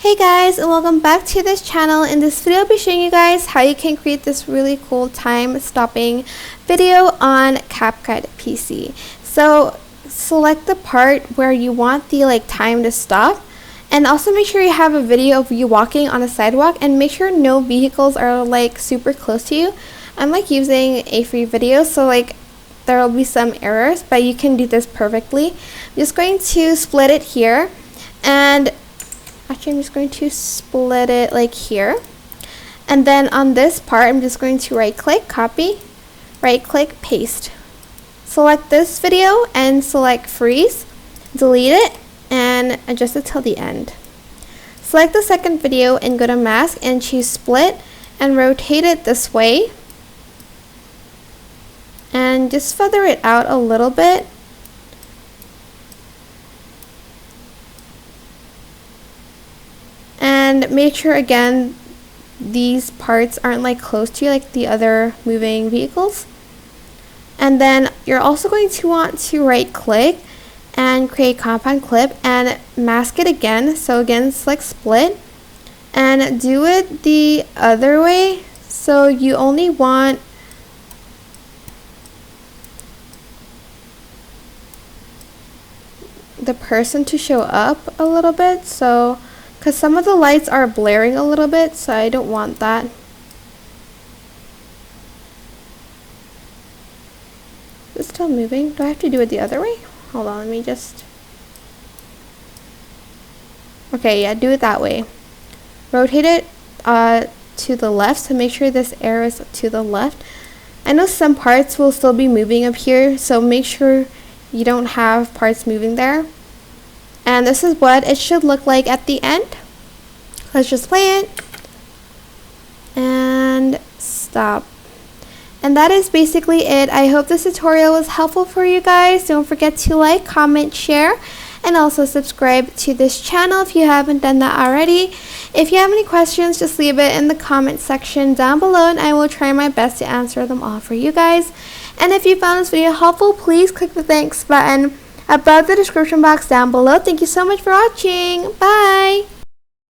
Hey guys, and welcome back to this channel. In this video I'll be showing you guys how you can create this really cool time stopping video on CapCut PC. So select the part where you want the time to stop, and also make sure you have a video of you walking on a sidewalk, and make sure no vehicles are super close to you. I'm using a free video, so there will be some errors, but you can do this perfectly. I'm just going to split it here, and actually I'm just going to split it here, and then on this part I'm just going to right click, copy, right click, paste. Select this video and select freeze, delete it and adjust it till the end. Select the second video and go to mask and choose split and rotate it this way, and just feather it out a little bit. And make sure again these parts aren't close to you like the other moving vehicles. And then you're also going to want to right click and create compound clip and mask it again. So again, select split and do it the other way. So you only want the person to show up a little bit, so because some of the lights are blaring a little bit, so I don't want that. Is it still moving? Do I have to do it the other way? Hold on, let me just... Okay, yeah, do it that way. Rotate it to the left, so make sure this arrow is to the left. I know some parts will still be moving up here, so make sure you don't have parts moving there. And this is what it should look like at the end. Let's just play it and stop. And that is basically it. I hope this tutorial was helpful for you guys. Don't forget to like, comment, share, and also subscribe to this channel if you haven't done that already. If you have any questions, just leave it in the comment section down below and I will try my best to answer them all for you guys. And if you found this video helpful, please click the thanks button above the description box down below. Thank you so much for watching. Bye!